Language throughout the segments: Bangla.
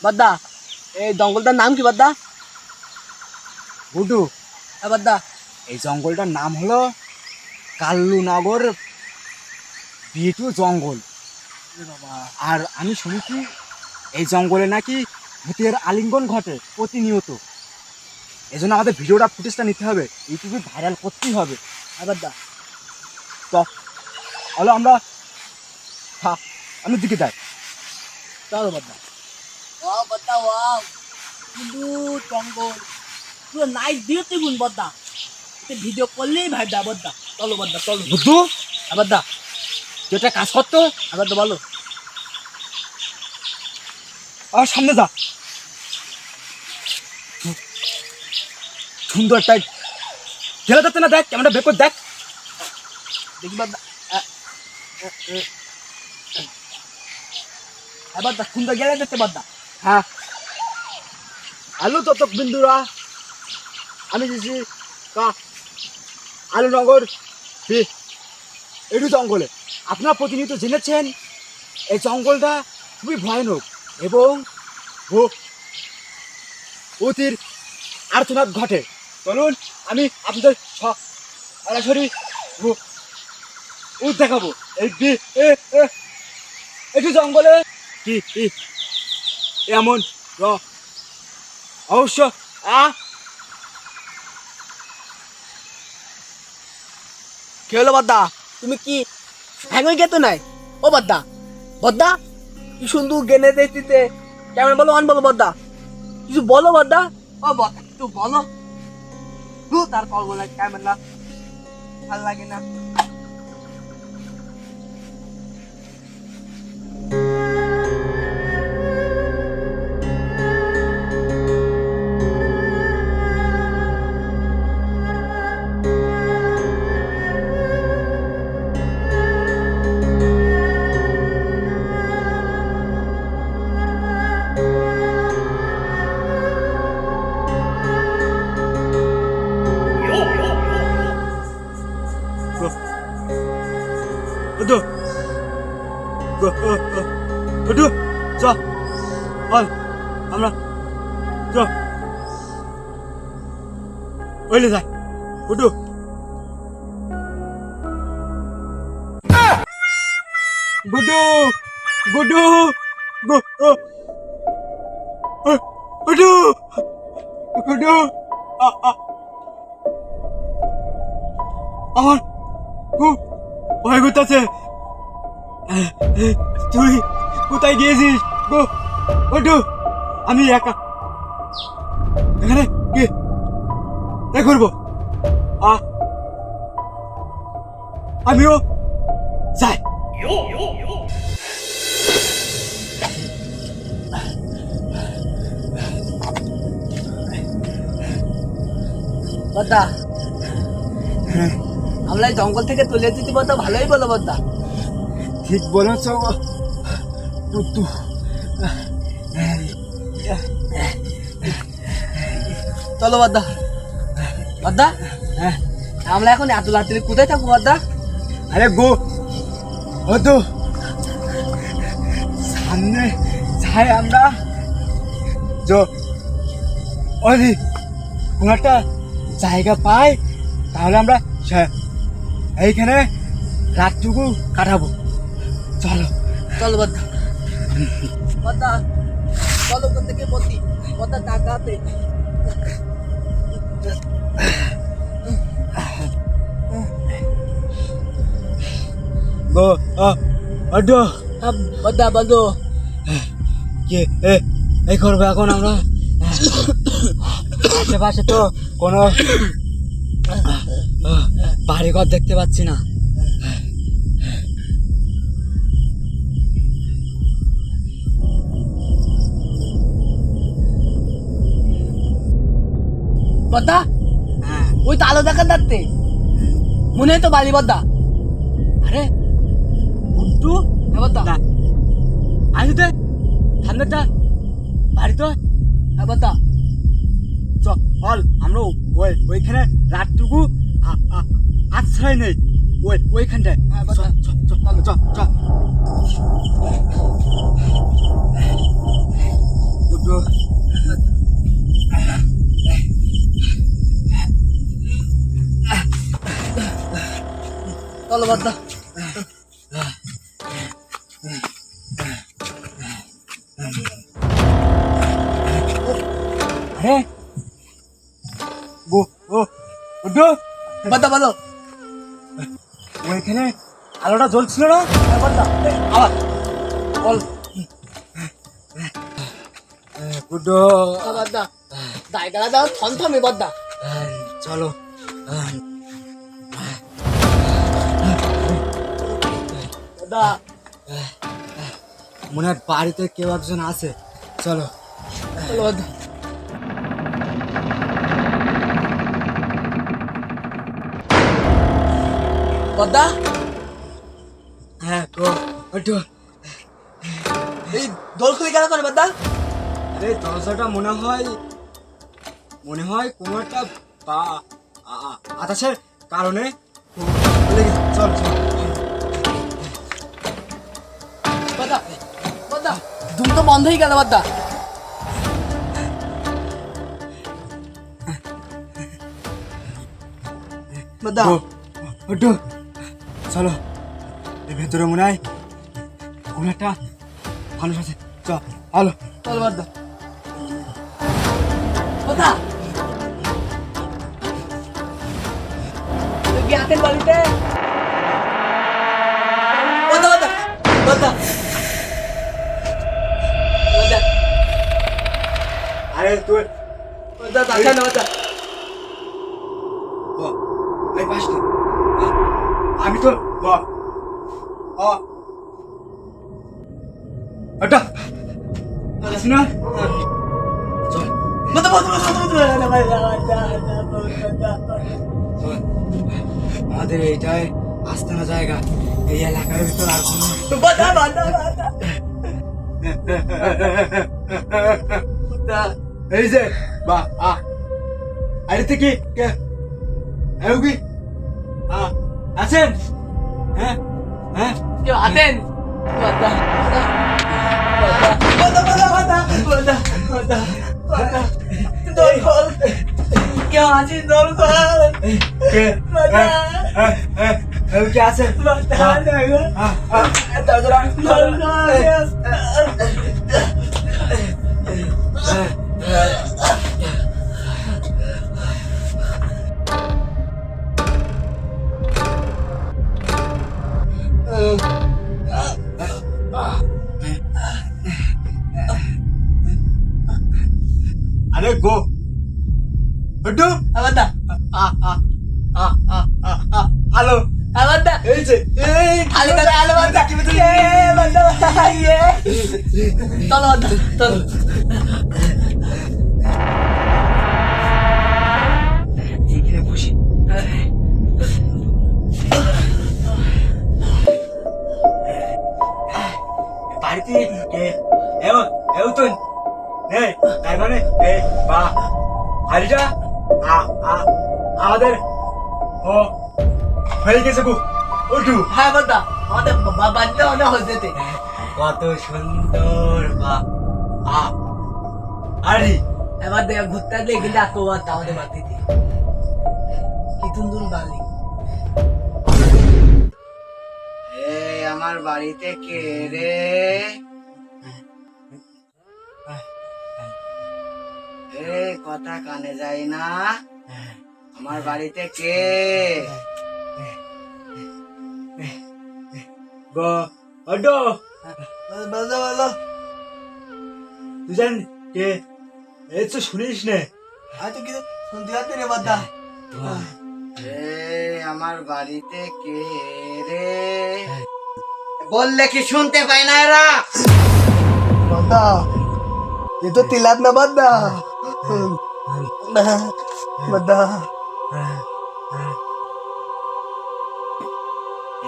বাদ্দা এই জঙ্গলটার নাম কি বাদ্দা? গুড্ডু, হ্যাঁ বাদ্দা। এই জঙ্গলটার নাম হলো কাল্লুনগর বিটু জঙ্গল। আর আমি শুনেছি এই জঙ্গলে নাকি ভূতের আলিঙ্গন ঘটে প্রতিনিয়ত। এই জন্য আমাদের ভিডিওটা ফুটেজটা নিতে হবে, ইউটিউবে ভাইরাল করতেই হবে। হ্যাঁ বাদ্দা। তো হলো আমরা দিকে যাই। চলো বাদ্দা। ওয়াও বাদ্দা ওয়াও, কিন্তু জঙ্গল পুরো নাইট ভিউতে গুণ বাদ্দা, এতে ভিডিও করলেই ভাই দা বাদ্দা। চলো বাদ্দা চলো। বুদ্ধু, হ্যাঁ বাদ্দা। তুই একটা কাজ করতো, হ্যাঁ বাদ্দা বলো। আর সামনে যা, সুন্দর একটা ঠেলা যাচ্ছে না, দেখ ক্যামেরা বের করে দেখ। দেখি বাদ্দা। হ্যাঁ বাদ্দা, সুন্দর গেলে দেখতে বাদ্দা। হ্যাঁ, আলু ততক বিন্দুরা, আমি দিছি আলুনগর একটু জঙ্গলে। আপনারা প্রতিনিয়ত জেনেছেন এই জঙ্গলটা খুবই ভয়ানক এবং অতির আর্তনাদ ঘটে। চলুন আমি আপনাদের সরাসরি দেখাবো এই একটু জঙ্গলে কি এমন অবশ্য কি হলো বাদ্দা, তুমি কি হ্যাং হয়ে গেতো নাই? ও বাদ্দা বাদ্দা, কি সুন্দর গেনে দেখতে কেমন বলো অন বলো বাদ্দা, কিছু বলো বাদ্দা। ও বাদ্দা কিছু বলো। তার কল বলে কেমন না ভাল লাগে না। আমরা ওইলে যাই। গুড্ডু, গুড্ডু, গুড্ডু, গুড্ডু, গুড্ডু, আমার খুব ভয় করতেছে। তুই কোথায় গিয়েছিস গুড্ডু? আমি একা এখানে কি করবো? আমিও যাই। বাদ্দা আমরা এই জঙ্গল থেকে তুলে দিতে বাদ্দা, ভালোই বলো বাদ্দা। ঠিক বলেছ বুদ্ধু। চলো বাদ্দা। বাদ্দা আমরা এখন এত রাত্রি কোথায় থাকবো বাদ্দা? আরে বুদ্ধু, সামনে যাই আমরা, যদি কোনো একটা জায়গা পাই তাহলে আমরা এইখানে রাতটুকু কাটাবো। চলো চলো বাদ্দা। বাদ্দা চলো কোথা থেকে বলতি বাদ্দা, টাকাতে বাদ্দা বলো। কি এই করবো এখন আমরা? আশেপাশে তো কোনো বাড়িঘর দেখতে পাচ্ছি না। বাদ্দা ওই তো আলো দেখা যাচ্ছে, মনে হয় তো বালি বাদ্দা। আরে বুদ্ধু, হ্যাঁ বাদ্দা। আসতে সামনেটা বাড়ি তো। হ্যাঁ বাদ্দা। চল আমরা ওইখানে রাতটুকু আশ্রয় নেই, ওইখানটায়। হ্যাঁ বাদ্দা। চল। চলো বদ্দা। হ্যাঁ ও বড্ডু বদ্দা বলো। ওইখানে আলোটা জ্বলছিল না? হ্যাঁ বদ্দা, আবার বল। বড্ডু বদ্দা জায়গাটা দাও থমথমে বদ্দা। চলো। বদ্দা মনে হয় বাড়িতে কেউ একজন আছে, চলো। চলো বদ্দা। বদ্দা হ্যাঁ গো বড্ডু, এই দোল খুলে গেল কেন বদ্দা? আরে দরজাটা মনে হয় কোনো একটা বাতাসের কারণে খুলে গেছে। চল চল। বদ্দা বদ্দা ধুম তো বন্ধ হয়ে গেল বদ্দা। বদ্দা বড্ডু চলো, এর ভেতরে মনে হয় কোনো একটা মানুষ আছে, চল আলো। চলো বদ্দা। বদ্দা তুই কি আছেন বাড়িতে? বদ্দা বদ্দা বদ্দা বদ্দা আরে তুই বদ্দা তাকান না বদ্দা। এই পাশে আমি তো ওটা আসি না, চল বদ্দা বদ্দা আমাদের এইটাই আস্তানা জায়গা, এই এলাকার ভিতর আর কোনো বদ্দা বদ্দা বদ্দা এই যে বা আরে থেকে কে কি আছেন? হ্যাঁ হ্যাঁ কেউ আছেন? বদ্দা বদ্দা বদ্দা বদ্দা বদ্দা বদ্দা বদ্দা দোল খোল। কেউ আছিস? দোল খোল বদ্দা কে আছে? বদ্দা দেখো দোল খোল। আরে গো বড্ডু বদ্দা হ্যালো, বদ্দা এই যে এই আলো দাদা আলো বদ্দা বদ্দা চলো বদ্দা চলো। এখানে বসি। বাড়িতে এও তো নেই, তার মানে এই বা হাড়িটা আমাদের ও হয়ে গেছে গো ওটু। হ্যাঁ বদ্দা আমাদের বাড়িতে অনেক হয়েছে। কত সুন্দর বা আরে এবার দেখ ঘুরতে আসলে এখানে ডাকবো বদ্দা আমাদের বাড়িতে। কি সুন্দর বালি। এই আমার বাড়িতে কে রে? এই কথা কানে যায় না? আমার বাড়িতে কে? বড্ডু বলো বলো। তুই জান কে? এই তো শুনিস নে। আজ তো কিছু শুনতে পাচ্ছি রে বদ্দা। এই আমার বাড়িতে কে রে? বললে কি শুনতে পাই না এরা? বদ্দা ये तो तिलात ना बद्दा बद्दा।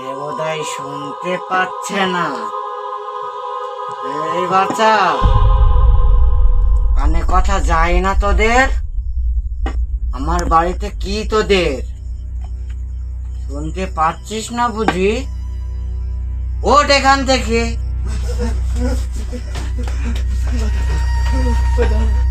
এ বোধহয় শুনতে পাচ্ছে না। এই বাচ্চা, কানে কথা যায় না তোদের? আমার বাড়িতে কি তোদের শুনতে পাচ্ছিস না বুঝি? ওঠ এখান থেকে। কোথাও